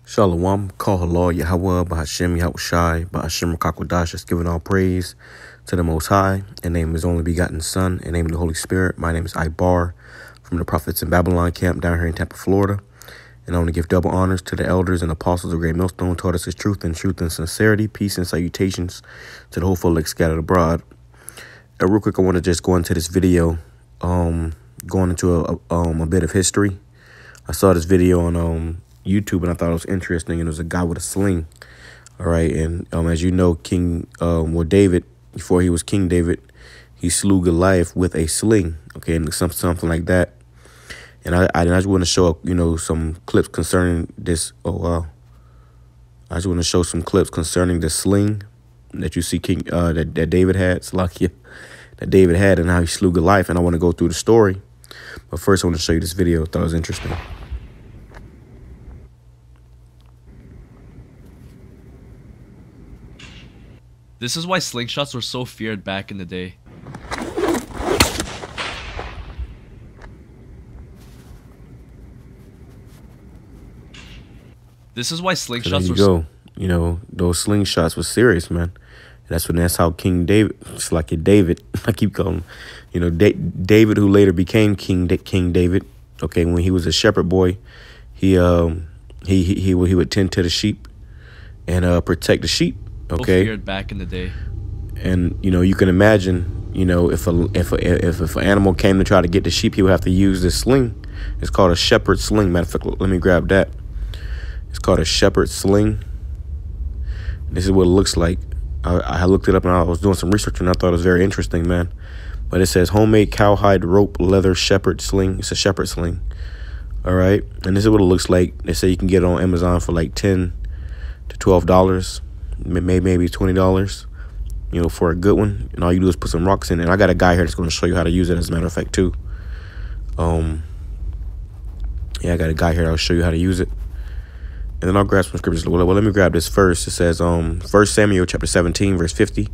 Shalom, call halal, YAHAWAH, BAHASHAM, YAHAWASHI, BAHASHAM, QADASH, is giving all praise to the Most High, in the name of His only begotten Son, in the name of the Holy Spirit. My name is Ibar, from the Prophets in Babylon camp down here in Tampa, Florida. And I want to give double honors to the elders and apostles of Great Millstone, taught us His truth and sincerity, peace and salutations to the whole folk scattered abroad. Real quick, I want to just go into this video, going into a bit of history. I saw this video on YouTube and I thought it was interesting, and it was a guy with a sling. All right, and as you know, David, before he was King David, he slew Goliath with a sling. Okay, and something like that. And I just want to show some clips concerning this. Oh wow! I just want to show some clips concerning the sling that you see that David had. It's lucky that David had, and how he slew Goliath. And I want to go through the story, but first I want to show you this video. I thought it was interesting. This is why slingshots were so feared back in the day. This is why slingshots were those slingshots were serious, man. And that's how King David, it's like David, I keep calling him, David, who later became King David. Okay, when he was a shepherd boy, he would tend to the sheep and protect the sheep. Okay, feared back in the day. And you can imagine, if an animal came to try to get the sheep, he would have to use this sling. It's called a shepherd sling. Matter of fact, let me grab that. It's called a shepherd sling. This is what it looks like. I looked it up and I was doing some research and I thought it was very interesting, man. But it says homemade cowhide rope leather shepherd sling. It's a shepherd sling. All right, and this is what it looks like. They say you can get it on Amazon for like $10 to $12. Maybe $20, for a good one. And all you do is put some rocks in it. And I got a guy here that's going to show you how to use it, as a matter of fact, too. Yeah, I got a guy here that'll show you how to use it. And then I'll grab some scriptures. Well, let me grab this first. It says 1 Samuel chapter 17, verse 50,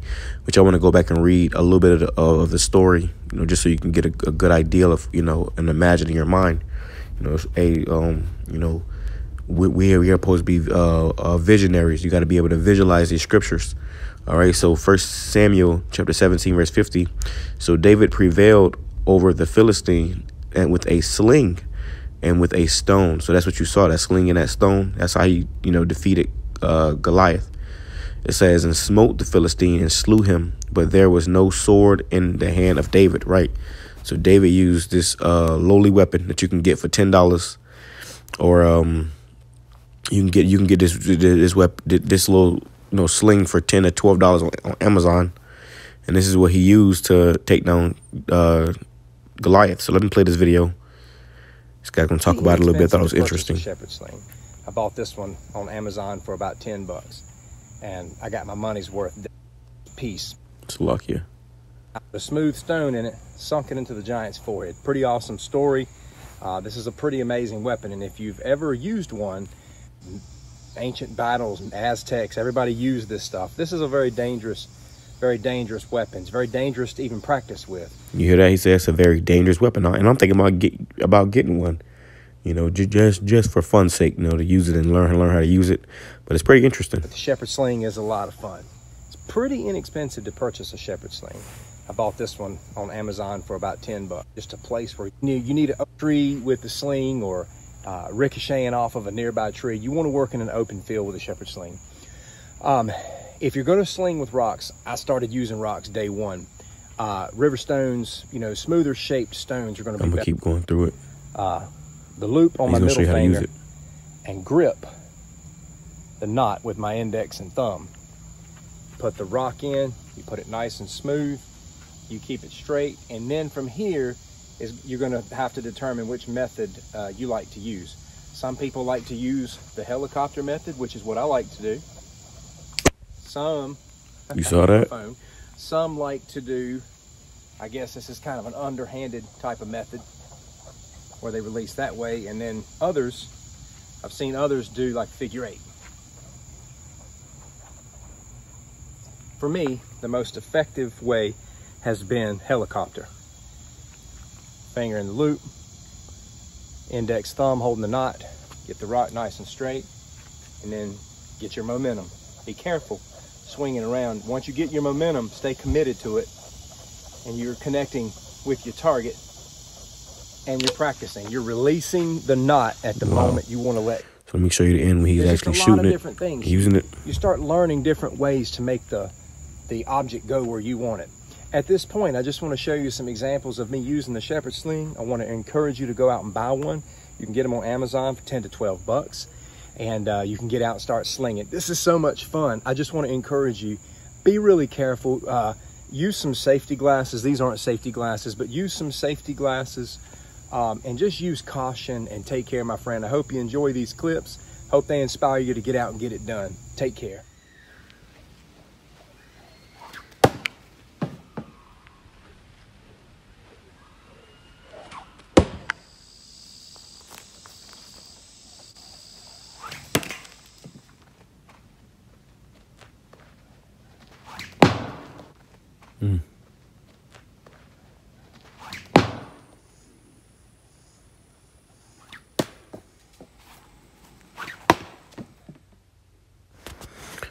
which I want to go back and read a little bit of the story, just so you can get a good idea of, and imagine in your mind, we are supposed to be visionaries. You got to be able to visualize these scriptures. All right. So 1 Samuel chapter 17, verse 50. So David prevailed over the Philistine and with a sling and with a stone. So that's what you saw, that sling and that stone. That's how he, defeated Goliath. It says, and smote the Philistine and slew him, but there was no sword in the hand of David. Right. So David used this lowly weapon that you can get for $10, or you can get this little sling for $10 to $12 on Amazon, and this is what he used to take down Goliath. So let me play this video. This guy's gonna talk about it a little bit. I thought it was interesting. Shepherd sling. I bought this one on Amazon for about $10, and I got my money's worth. Piece. It's lucky. A smooth stone in it, sunk it into the giant's forehead. Pretty awesome story. This is a pretty amazing weapon, and if you've ever used one, ancient battles, Aztecs, everybody used this stuff. This is a very dangerous weapon. It's very dangerous to even practice with. You hear that? He says it's a very dangerous weapon, and I'm thinking about getting one. Just for fun's sake, to use it and learn how to use it. But it's pretty interesting. But the shepherd sling is a lot of fun. It's pretty inexpensive to purchase a shepherd sling. I bought this one on Amazon for about $10. Just a place where you need a tree with the sling, or ricocheting off of a nearby tree. You want to work in an open field with a shepherd sling. If you're going to sling with rocks, I started using rocks day one. River stones, smoother shaped stones are going to be better. I'm going to keep going through it. The loop on my middle finger and grip the knot with my index and thumb. Put the rock in, you put it nice and smooth, you keep it straight, and then from here you're going to have to determine which method you like to use. Some people like to use the helicopter method, which is what I like to do. You saw that? Some like to do, I guess this is kind of an underhanded type of method, where they release that way, and then others, I've seen others do like figure 8. For me, the most effective way has been helicopter. Finger in the loop, index thumb holding the knot, get the rock nice and straight, and then get your momentum. Be careful swinging around. Once you get your momentum, stay committed to it, and you're connecting with your target, and you're practicing. You're releasing the knot at the moment you want to let. So let me show you the end when he's actually shooting it, different things. using it. You start learning different ways to make the object go where you want it. At this point, I just want to show you some examples of me using the shepherd sling. I want to encourage you to go out and buy one. You can get them on Amazon for 10 to 12 bucks, and you can get out and start slinging. This is so much fun. I just want to encourage you, be really careful. Use some safety glasses. These aren't safety glasses, but use some safety glasses, and just use caution and take care, my friend. I hope you enjoy these clips. Hope they inspire you to get out and get it done. Take care.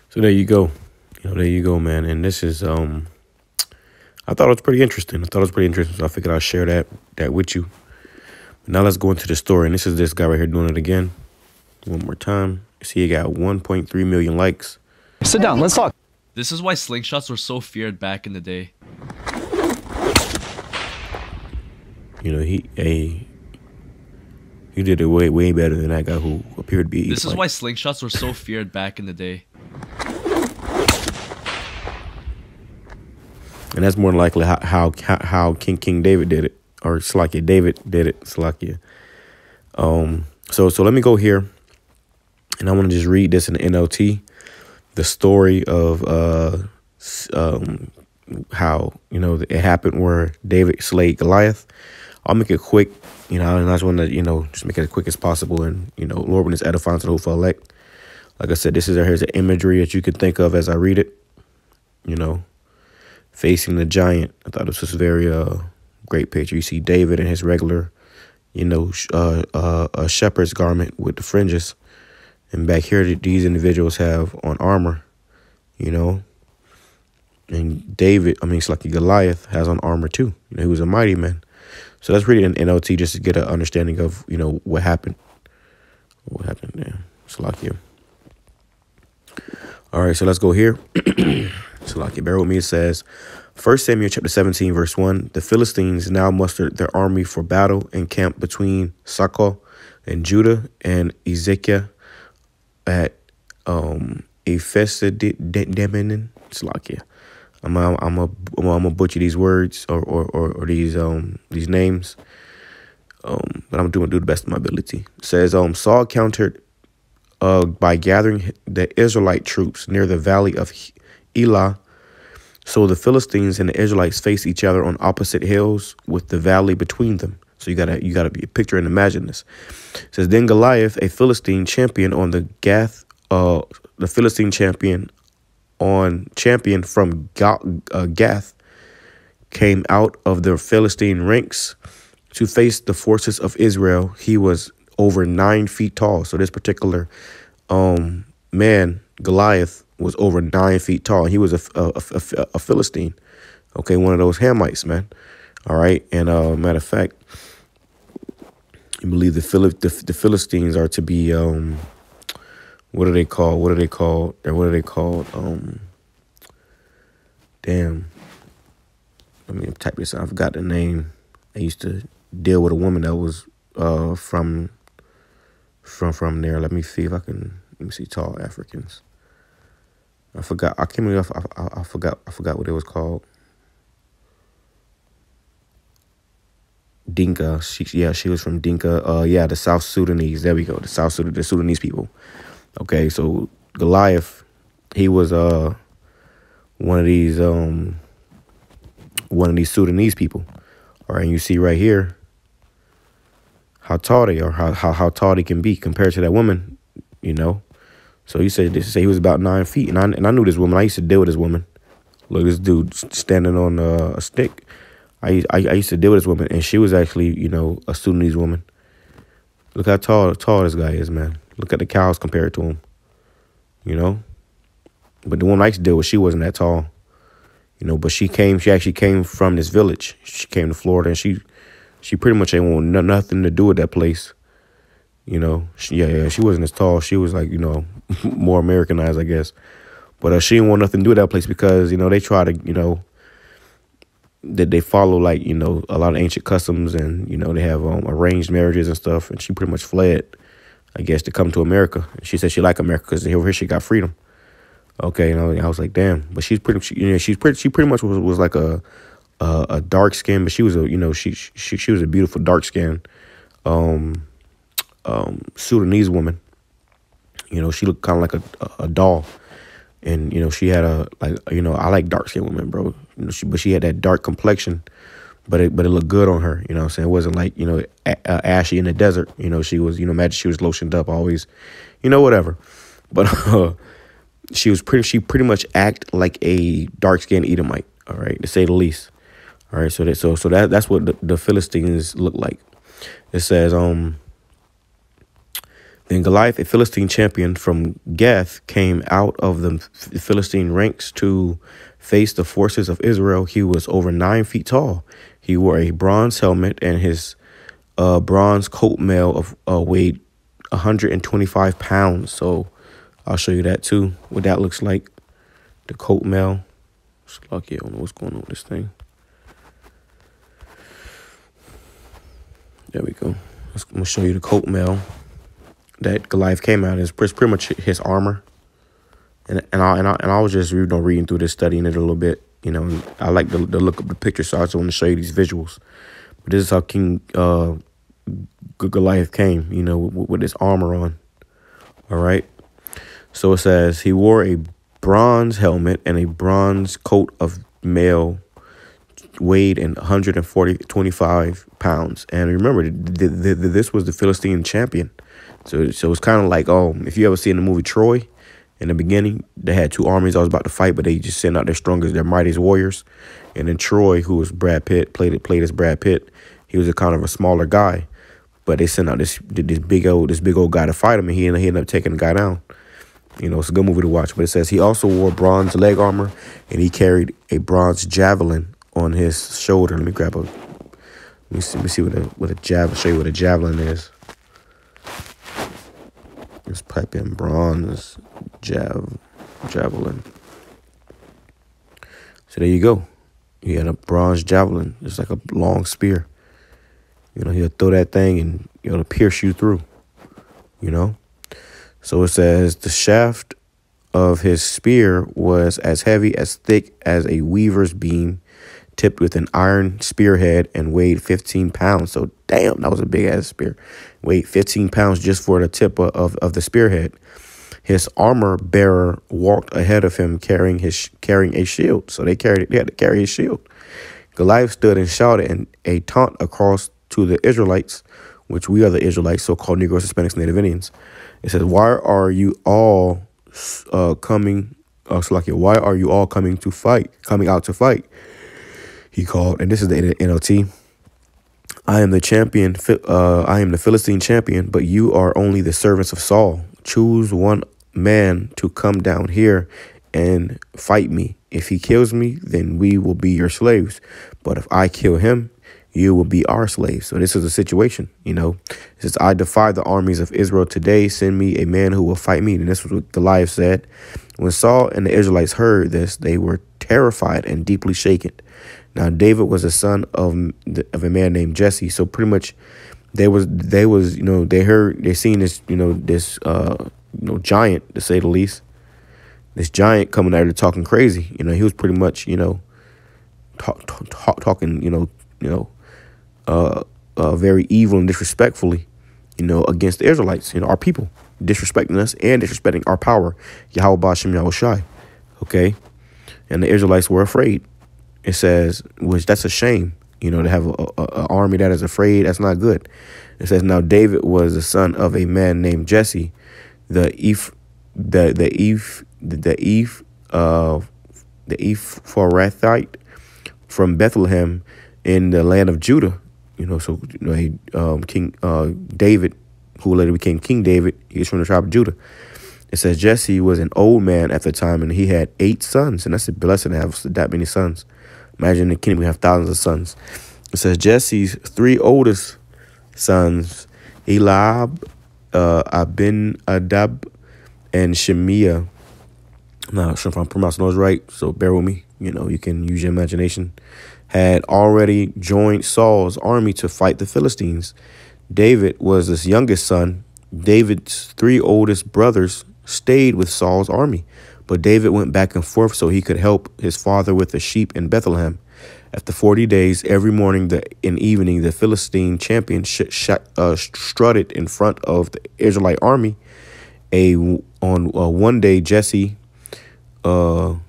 So there you go. There you go, man. And this is, I thought it was pretty interesting. So I figured I'll share that with you. But now let's go into the story. And this is this guy right here doing it again. One more time. You see, he got 1.3 million likes. Sit down. Let's talk. This is why slingshots were so feared back in the day. He did it way better than that guy who appeared to be. This is why slingshots were so feared back in the day. And that's more than likely how King David did it, or Salakia David did it. Salakia. So let me go here, and I want to just read this in the NLT, the story of how it happened where David slayed Goliath. I'll make it quick, and I just want to just make it as quick as possible, and Lord, when it's edifying to the whole elect. Like I said, here's an imagery that you can think of as I read it. Facing the giant. I thought this was a very great picture. You see David in his regular, a shepherd's garment with the fringes, and back here these individuals have on armor, and David, it's like Goliath has on armor too. He was a mighty man. So let's read it in NLT just to get an understanding of what happened. What happened there? Salakia. All right, so let's go here. Salakia, bear with me. It says, 1 Samuel chapter 17, verse 1, the Philistines now mustered their army for battle and camped between Sakkah and Judah and Ezekiah at Ephesedemenen. Salakia. I'm gonna butcher these words or these names, but I'm gonna do the best of my ability. It says, Saul countered by gathering the Israelite troops near the valley of Elah. So the Philistines and the Israelites face each other on opposite hills with the valley between them. So you gotta be a picture and imagine this. It says, then Goliath, a Philistine champion on the Philistine champion from Gath, came out of the Philistine ranks to face the forces of Israel. He was over 9 feet tall. So this particular man, Goliath, was over 9 feet tall. He was a Philistine. Okay, one of those Hamites, man. All right, and matter of fact, you believe the Philistines are to be what are they called? Damn. Let me type this out. I forgot the name. I used to deal with a woman that was from there. Let me see if I can. Let me see. Tall Africans. I forgot. I can't remember. I forgot what it was called. Dinka. She was from Dinka. The South Sudanese. There we go. The Sudanese people. Okay, so Goliath, he was one of these Sudanese people. All right, and you see right here how tall they are, how tall they can be compared to that woman, So he said he was about 9 feet, and I knew this woman. I used to deal with this woman. Look, this dude standing on a stick. I used to deal with this woman, and she was actually, a Sudanese woman. Look how tall this guy is, man. Look at the cows compared to him. you know. But the one I used to deal with, she wasn't that tall, you know. But she actually came from this village. She came to Florida, and she pretty much ain't want nothing to do with that place, you know. She wasn't as tall. She was like, you know, more Americanized, I guess. But she didn't want nothing to do with that place because, you know, they try to, you know, that they follow, like, you know, a lot of ancient customs, and, you know, they have arranged marriages and stuff. And she pretty much fled, I guess, to come to America. She said she liked America because over here she got freedom. Okay, you know, I was like, damn. But she pretty much was like a dark skin, but she was you know, she was a beautiful dark skin Sudanese woman. You know, she looked kind of like a doll. And, you know, she had you know, I like dark skinned women, bro. You know, but she had that dark complexion, but it looked good on her. You know what I'm saying? It wasn't like, you know, ashy in the desert. You know, she was, you know, imagine she was lotioned up always, you know, whatever. But she pretty much act like a dark skinned Edomite. All right, to say the least. All right, so that's what the Philistines look like. It says, then Goliath, a Philistine champion from Gath, came out of the Philistine ranks to face the forces of Israel. He was over 9 feet tall. He wore a bronze helmet, and his bronze coat mail weighed 125 pounds. So I'll show you that too, what that looks like. The coat mail. It's lucky, I don't know what's going on with this thing. There we go. I'm going to show you the coat mail that Goliath came out. It's pretty much his armor, and I was just, you know, reading through this, studying it a little bit, you know. And I like the look of the picture, so I just want to show you these visuals. But this is how King Goliath came, you know, with his armor on. All right. So it says he wore a bronze helmet and a bronze coat of mail, weighed in 125 pounds. And remember, this was the Philistine champion. So it's kind of like, if you ever seen the movie Troy, in the beginning, they had 2 armies that was about to fight, but they just sent out their strongest, their mightiest warriors. And then Troy, who was Brad Pitt, played as Brad Pitt. He was a kind of a smaller guy, but they sent out this big old guy to fight him, and he ended up taking the guy down. You know, it's a good movie to watch. But it says he also wore bronze leg armor, and he carried a bronze javelin on his shoulder. Let me see what a javelin. Show you what a javelin is. Just pipe in bronze javelin. So there you go. He had a bronze javelin, just like a long spear. You know, he'll throw that thing and it'll pierce you through. You know. So it says the shaft of his spear was as heavy, as thick as a weaver's beam, tipped with an iron spearhead, and weighed 15 pounds. So, damn, that was a big-ass spear. Weighed 15 pounds just for the tip of the spearhead. His armor bearer walked ahead of him carrying a shield. So they had to carry his shield. Goliath stood and shouted a taunt across to the Israelites, which we are the Israelites, so-called Negroes, Hispanics, Native Indians. It says, why are you all coming out to fight? He called, and this is the NLT. I am the champion. I am the Philistine champion, but you are only the servants of Saul. Choose one man to come down here and fight me. If he kills me, then we will be your slaves. But if I kill him, you will be our slaves. So this is a situation, you know. It says, I defy the armies of Israel today. Send me a man who will fight me. And this was what Goliath said. When Saul and the Israelites heard this, they were terrified and deeply shaken. Now, David was a son of a man named Jesse. So pretty much they seen this, this giant, to say the least. This giant coming out there talking crazy. You know, he was pretty much, talking, very evil and disrespectfully, against the Israelites, our people, disrespecting us and disrespecting our power. YAHAWAH, BAHASHAM, YAHAWASHI. Okay. And the Israelites were afraid. It says, which that's a shame, to have an army that is afraid. That's not good. It says, now David was the son of a man named Jesse, the Ephrathite from Bethlehem in the land of Judah. King David, who later became King David, he was from the tribe of Judah. It says Jesse was an old man at the time, and he had 8 sons. And that's a blessing to have that many sons. Imagine the kingdom, we have thousands of sons. It says Jesse's 3 oldest sons, Eliab, Abinadab, and Shemiah. I'm not sure if I'm pronouncing those right, so bear with me. You know, you can use your imagination. Had already joined Saul's army to fight the Philistines. David was his youngest son. David's 3 oldest brothers stayed with Saul's army, but David went back and forth so he could help his father with the sheep in Bethlehem. After 40 days, every morning and evening, the Philistine champion strutted in front of the Israelite army. One day, Jesse, every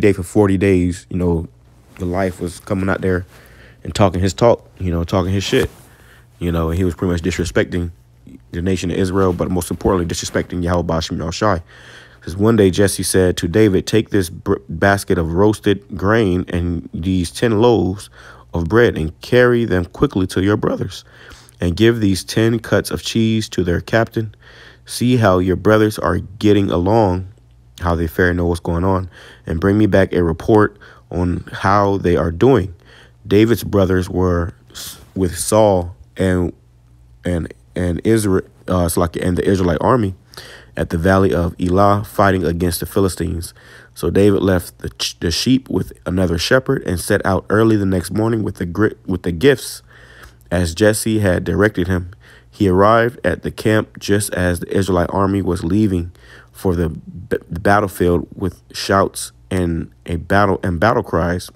day for 40 days, you know, Goliath was coming out there and talking his talk, you know, talking his shit, you know, and he was pretty much disrespecting the nation of Israel, but most importantly, disrespecting YAHAWASHI. Because one day Jesse said to David, take this basket of roasted grain and these 10 loaves of bread and carry them quickly to your brothers, and give these 10 cuts of cheese to their captain. See how your brothers are getting along, how they fare, know what's going on, and bring me back a report on how they are doing. David's brothers were with Saul and Israel, and the Israelite army at the valley of Elah, fighting against the Philistines. So David left the sheep with another shepherd and set out early the next morning with the gifts as Jesse had directed him. He arrived at the camp just as the Israelite army was leaving for the battlefield with shouts and battle cries.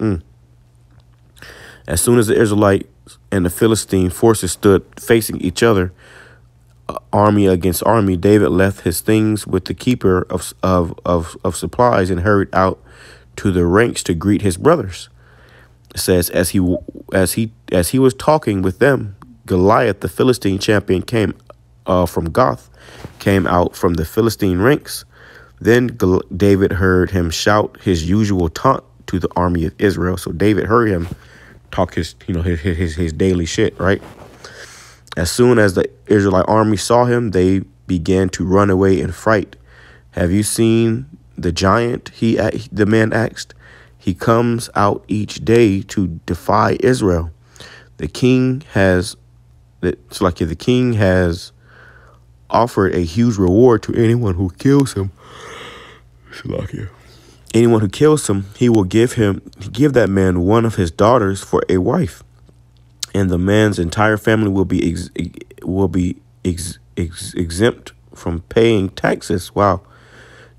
As soon as the Israelite and the Philistine forces stood facing each other, army against army, David left his things with the keeper of supplies and hurried out to the ranks to greet his brothers. It says as he was talking with them, Goliath, the Philistine champion, came from Gath, came out from the Philistine ranks. Then David heard him shout his usual taunt to the army of Israel. So David heard him talk his daily shit, right? As soon as the Israelite army saw him, they began to run away in fright. Have you seen the giant? The man asked. He comes out each day to defy Israel. The king has offered a huge reward to anyone who kills him. Anyone who kills him, he will give that man one of his daughters for a wife, and the man's entire family will be exempt from paying taxes. Wow.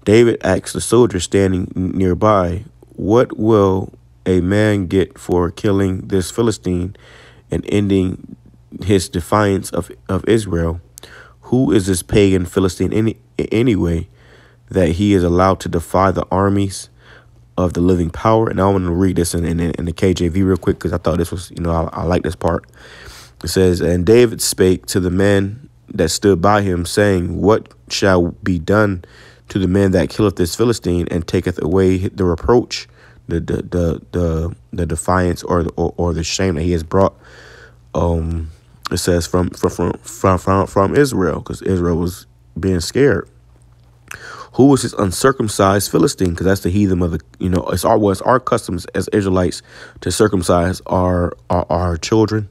David asked the soldier standing nearby, what will a man get for killing this Philistine and ending his defiance of Israel? Who is this pagan Philistine anyway, that he is allowed to defy the armies of the living power? And I want to read this in the KJV real quick, because I thought this was, I like this part. It says, and David spake to the men that stood by him, saying, what shall be done to the man that killeth this Philistine and taketh away the reproach, the defiance or the shame that he has brought? It says from Israel, because Israel was being scared. Who was this uncircumcised Philistine? Because that's the heathen of the, it's our customs as Israelites to circumcise our children,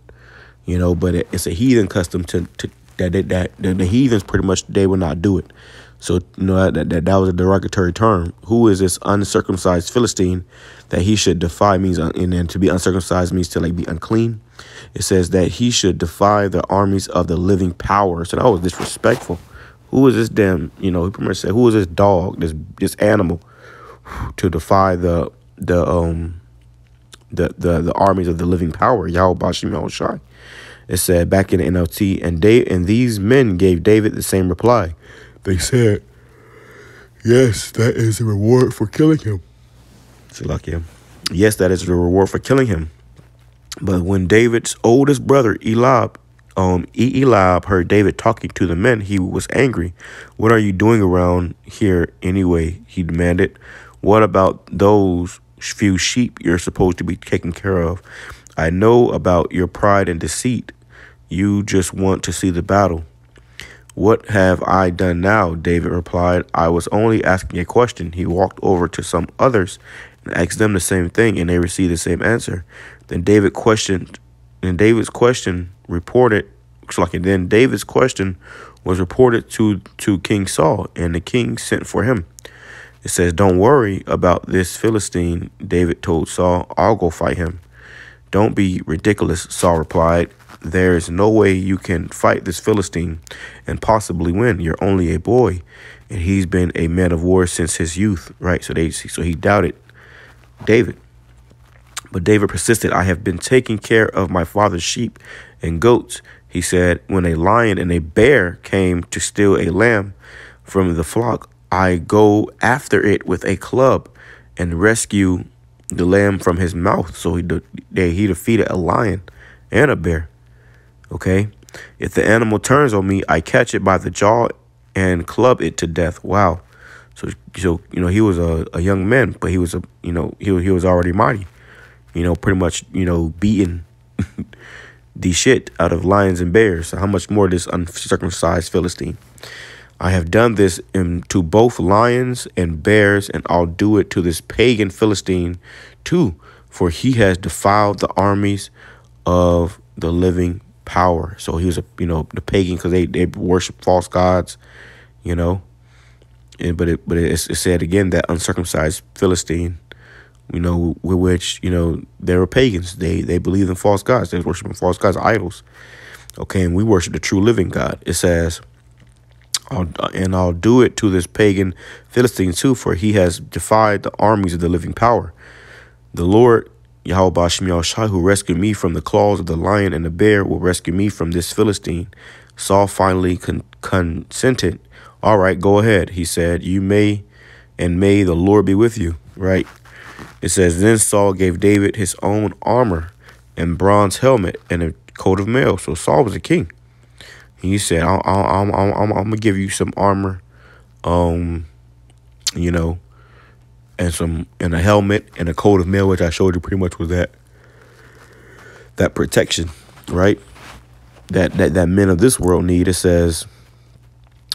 but it's a heathen custom that the heathens pretty much, they will not do it. So, that was a derogatory term. Who is this uncircumcised Philistine that he should defy? Means, and then to be uncircumcised means to be unclean. It says that he should defy the armies of the living power. So that was disrespectful. Who is this damn, he pretty much said, who is this dog, this animal, to defy the armies of the living power, YAHAWASHI. It said back in the NLT, and these men gave David the same reply. They said, yes, that is a reward for killing him. Yes, that is the reward for killing him. But when David's oldest brother, Eliab, heard David talking to the men, he was angry. What are you doing around here anyway? He demanded. What about those few sheep you're supposed to be taking care of? I know about your pride and deceit. You just want to see the battle. What have I done now? David replied. I was only asking a question. He walked over to some others and asked them the same thing, and they received the same answer. Then David's question was reported to King Saul, and the king sent for him. It says, "Don't worry about this Philistine," David told Saul. "I'll go fight him." "Don't be ridiculous," Saul replied. "There's no way you can fight this Philistine and possibly win. You're only a boy, and he's been a man of war since his youth." Right? So he doubted David. But David persisted. "I have been taking care of my father's sheep and goats," he said. "When a lion and a bear came to steal a lamb from the flock, I go after it with a club and rescue the lamb from his mouth." So he defeated a lion and a bear. Okay. "If the animal turns on me, I catch it by the jaw and club it to death." Wow. So he was a young man, but he was he was already mighty. Pretty much, beating the shit out of lions and bears. So how much more this uncircumcised Philistine? "I have done this to both lions and bears, and I'll do it to this pagan Philistine too, for he has defiled the armies of the living power." So he was the pagan, because they worship false gods, but it said again that uncircumcised Philistine, with which they were pagans. They believed in false gods. They were worshiping false gods, idols. Okay, and we worship the true living God. It says, I'll do it to this pagan Philistine too, for he has defied the armies of the living power. The Lord YAHAWASHI, who rescued me from the claws of the lion and the bear, will rescue me from this Philistine." Saul finally consented. "All right, go ahead," he said. "You may, and may the Lord be with you." Right. It says, then Saul gave David his own armor and bronze helmet and a coat of mail. So Saul was a king. He said, I'm gonna give you some armor, and a helmet and a coat of mail, which I showed you pretty much was that protection, right? That men of this world need. It says,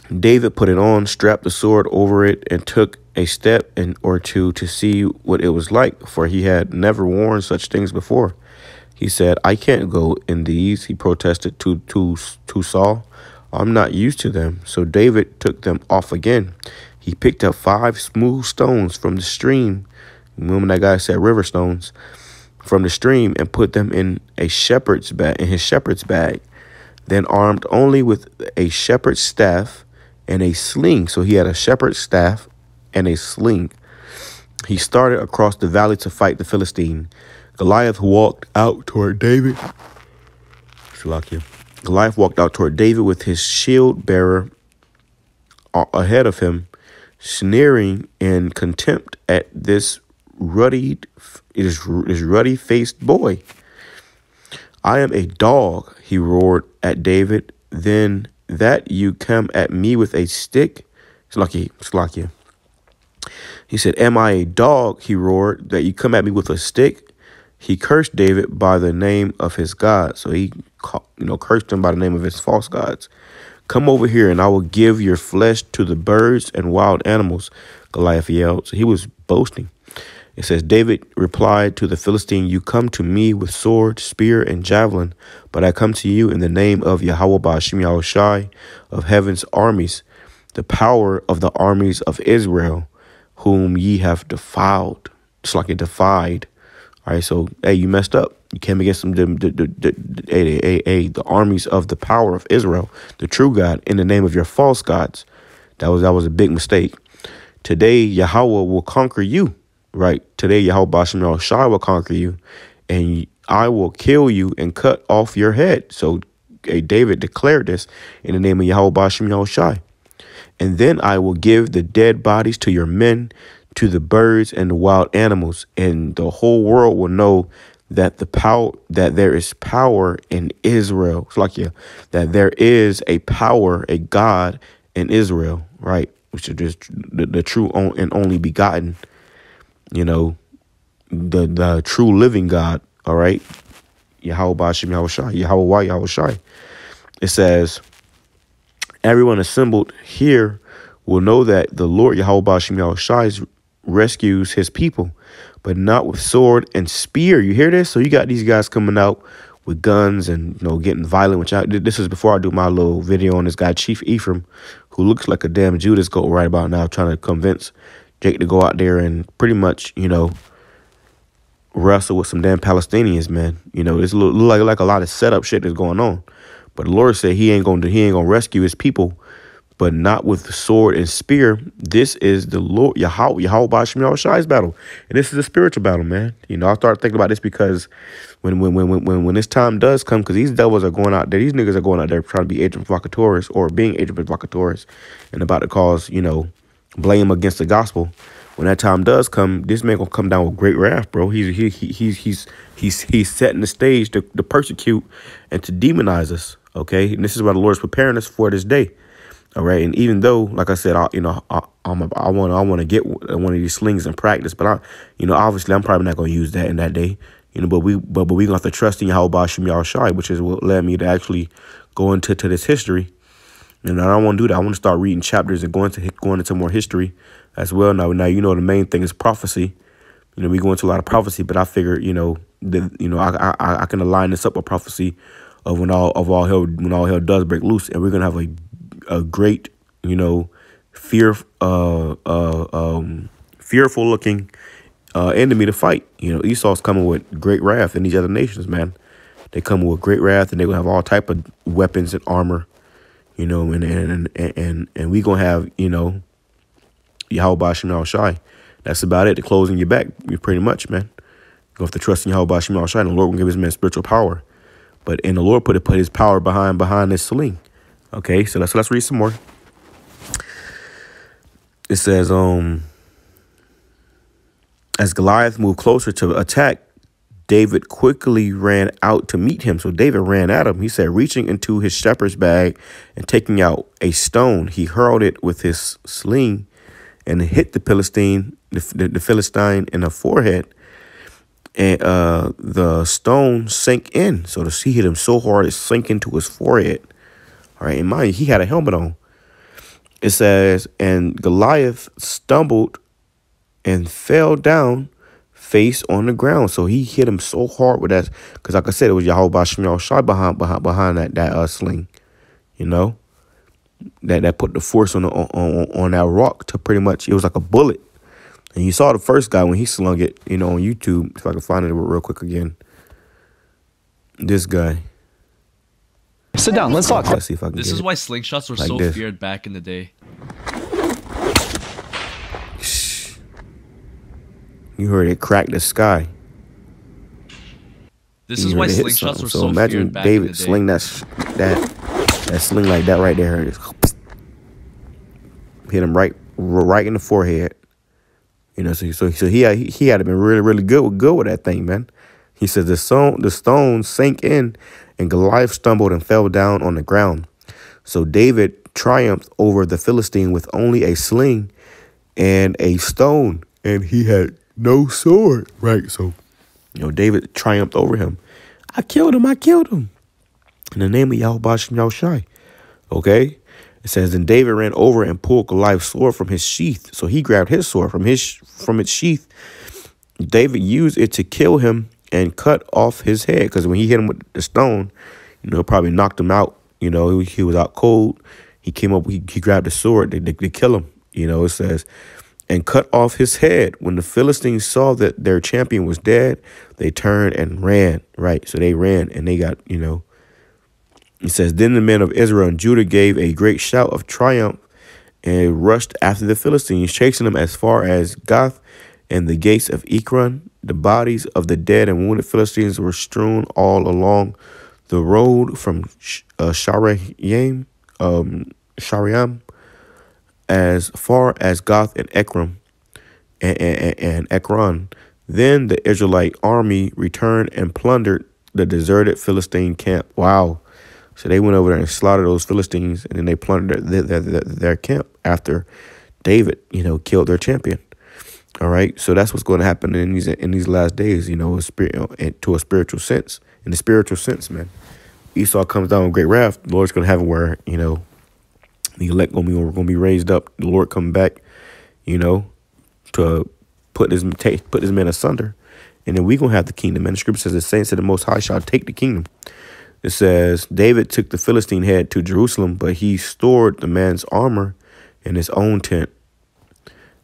David put it on, strapped the sword over it, and took a step or two to see what it was like, for he had never worn such things before. He said, "I can't go in these," he protested to Saul. "I'm not used to them." So David took them off again. He picked up 5 smooth stones from the stream. Remember that guy said river stones from the stream, and put them in his shepherd's bag. Then, armed only with a shepherd's staff and a sling, so he had a shepherd's staff and a sling, he started across the valley to fight the Philistine. Goliath walked out toward David. Goliath walked out toward David with his shield bearer ahead of him, sneering in contempt at this ruddy-faced boy. "I am a dog," he roared at David. "Then that you come at me with a stick?" Slakia. He said, "Am I a dog," he roared, "that you come at me with a stick?" He cursed David by the name of his God. So he cursed him by the name of his false gods. "Come over here, and I will give your flesh to the birds and wild animals," Goliath yelled. So he was boasting. It says, David replied to the Philistine, "You come to me with sword, spear, and javelin, but I come to you in the name of YAHAWAH BAHASHAM YAHWASHI of heaven's armies, the power of the armies of Israel, whom ye have defiled." It's like it defied. All right, so hey, you messed up. You came against them, the armies of the power of Israel, the true God, in the name of your false gods. That was a big mistake. Today, Yahweh will conquer you. Right. Today, YAHAWAH BAHASHAM YAHWASHI will conquer you, and I will kill you and cut off your head. So David declared this in the name of YAHAWAH BAHASHAM YAHWASHI. "And then I will give the dead bodies to your men, to the birds and the wild animals, and the whole world will know that there is power in Israel." That there is a power, a God in Israel, right? Which is just the true and only begotten, the true living God. All right. YAHAWAH BAHASHAM YAHWASHI, YAHAWAH YAHWASHI. It says, Everyone assembled here will know that the Lord Yahweh BAHASHAM YAHWASHI rescues his people, but not with sword and spear. You hear this? So you got these guys coming out with guns and, you know, getting violent, which this is before I do my little video on this guy, Chief Ephraim, who looks like a damn Judas goat right about now, trying to convince Jake to go out there and pretty much, you know, wrestle with some damn Palestinians, man. You know, it's look like a lot of setup shit that's going on. But the Lord said he ain't gonna rescue his people, but not with the sword and spear. This is the Lord Yahweh BAHASHAM YAHWASHI's battle, and this is a spiritual battle, man. You know, I started thinking about this because when this time does come, because these devils are going out there, these niggas are going out there trying to be agent provocateurs or being agent provocateurs, and about to cause, you know, blame against the gospel. When that time does come, this man gonna come down with great wrath, bro. He's setting the stage to persecute and to demonize us. Okay, and this is why the Lord's preparing us for this day. All right, and even though, like I said, I want to get one of these slings in practice, but obviously I'm probably not going to use that in that day, you know. But we gonna have to trust in Yahweh BAHASHAM YAHWASHI, which is what led me to actually go into this history. And I don't want to do that. I want to start reading chapters and going into more history as well. Now you know the main thing is prophecy. You know, we go into a lot of prophecy, but I figure, you know, that, you know, I can align this up with prophecy of when all hell does break loose, and we're gonna have a great, you know, fearful looking enemy to fight. You know, Esau's coming with great wrath, and these other nations, man, they come with great wrath, and they're gonna have all type of weapons and armor, you know, and we gonna have, you know, Yahweh BAHASHAM YAHWASHI. That's about it. The closing your back, pretty much, man. You have to trust in Yahweh BAHASHAM YAHWASHI, and the Lord will give his man spiritual power. And the Lord put his power behind this sling. Okay, so let's read some more. It says, as Goliath moved closer to attack, David quickly ran out to meet him. So David ran at him. He said, reaching into his shepherd's bag and taking out a stone, he hurled it with his sling and hit the Philistine in the forehead. And the stone sank in. So he hit him so hard it sank into his forehead. All right, and mind you, he had a helmet on. It says, and Goliath stumbled and fell down face on the ground. So he hit him so hard with that, because like I said, it was Yahweh BAHASHAM YAHWASHI behind that sling. You know, that put the force on that rock to pretty much, it was like a bullet. And you saw the first guy when he slung it, you know, on YouTube. If I can find it real quick again. This guy. Sit down. Let's talk. Let's see if I can This is why slingshots were so feared back in the day. You heard it crack the sky. This is why slingshots were so imagine feared back in the day. David sling that sling like that right there. Hit him right in the forehead. You know, so he had to been really good with that thing, man. He says the stone sank in, and Goliath stumbled and fell down on the ground. So David triumphed over the Philistine with only a sling and a stone, and he had no sword. Right, so you know, David triumphed over him. I killed him. In the name of Yahweh BAHASHAM YAHWASHI. Okay. It says, then David ran over and pulled Goliath's sword from his sheath. So he grabbed his sword from its sheath. David used it to kill him and cut off his head, because when he hit him with the stone, you know, it probably knocked him out. You know, he was out cold. He came up, he grabbed the sword to kill him. You know, it says, and cut off his head. When the Philistines saw that their champion was dead, they turned and ran. Right, so they ran and they got, you know. It says, then the men of Israel and Judah gave a great shout of triumph and rushed after the Philistines, chasing them as far as Gath and the gates of Ekron. The bodies of the dead and wounded Philistines were strewn all along the road from Shariam as far as Gath and Ekron. And Ekron. Then the Israelite army returned and plundered the deserted Philistine camp. Wow. So they went over there and slaughtered those Philistines, and then they plundered their camp after David, you know, killed their champion. All right, so that's what's going to happen in these last days, you know, to a spiritual sense. In the spiritual sense, man, Esau comes down with great wrath. The Lord's going to have it where, you know, The elect gonna be raised up. The Lord come back, you know, to put this man asunder, and then we gonna have the kingdom. And the scripture says the saints of the Most High shall take the kingdom. It says David took the Philistine head to Jerusalem, but he stored the man's armor in his own tent.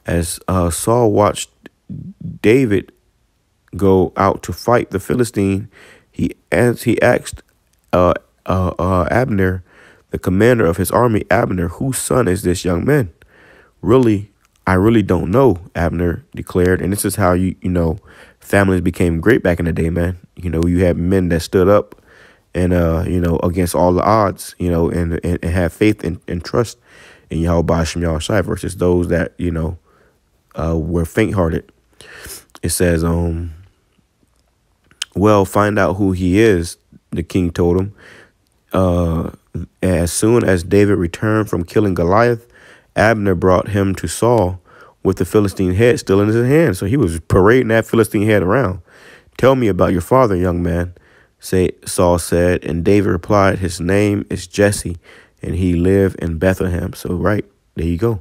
As Saul watched David go out to fight the Philistine, he asked Abner, the commander of his army, Abner, whose son is this young man? I really don't know, Abner declared. And this is how you know families became great back in the day, man. You know, you had men that stood up and you know, against all the odds, you know, and have faith and trust in BAHASHAM YAHAWASHI versus those that, you know, were faint-hearted. It says, well, find out who he is, the king told him. As soon as David returned from killing Goliath, Abner brought him to Saul with the Philistine head still in his hand. So he was parading that Philistine head around. Tell me about your father, young man, Saul said. And David replied, his name is Jesse, and he lived in Bethlehem. So, right, there you go.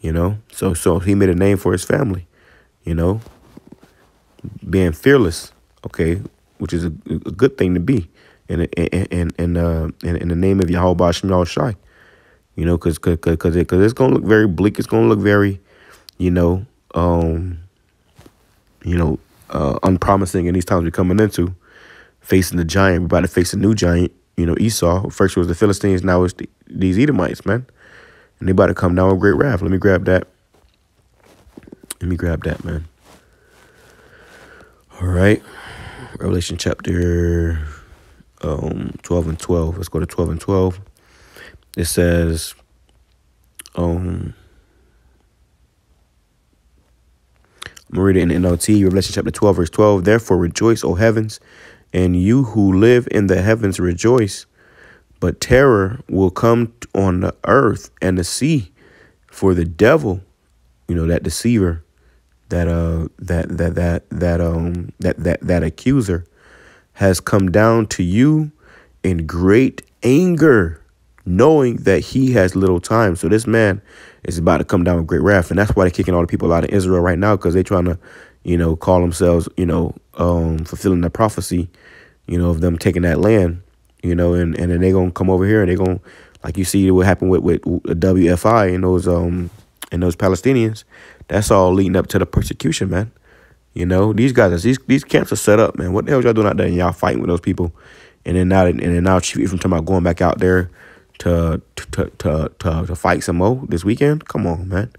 You know, so he made a name for his family, you know, being fearless, okay, which is a good thing to be in the name of BAHASHAM YAHAWASHI, you know, because it's going to look very bleak. It's going to look very, unpromising in these times we're coming into, facing the giant. We're about to face a new giant, you know, Esau. First it was the Philistines, now it's these Edomites, man. And they about to come down with great wrath. Let me grab that. Man. All right. Revelation chapter 12 and 12. Let's go to 12 and 12. It says, I'm going to read it in NLT, Revelation chapter 12, verse 12. Therefore rejoice, O heavens, and you who live in the heavens rejoice. But terror will come on the earth and the sea, for the devil, you know, that deceiver, that accuser, has come down to you in great anger, knowing that he has little time. So this man is about to come down with great wrath, and that's why they're kicking all the people out of Israel right now, because they're trying to, you know, call themselves, you know, fulfilling the prophecy, you know, of them taking that land. You know, and then they're going to come over here and they're going to, like you see what happened with WFI and those Palestinians. That's all leading up to the persecution, man. You know, these guys, these camps are set up, man. What the hell y'all doing out there? And y'all fighting with those people. And then now Chief Ephraim talking about going back out there to fight some more this weekend. Come on, man.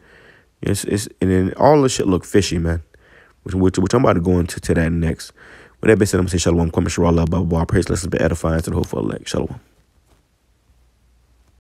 And then all this shit look fishy, man. Which I'm about to go into that next. With that being said, I'm going to say shalom, kwame, shalom, blah, blah, blah. Praise, lessons, be edifying to the whole elect. Shalom.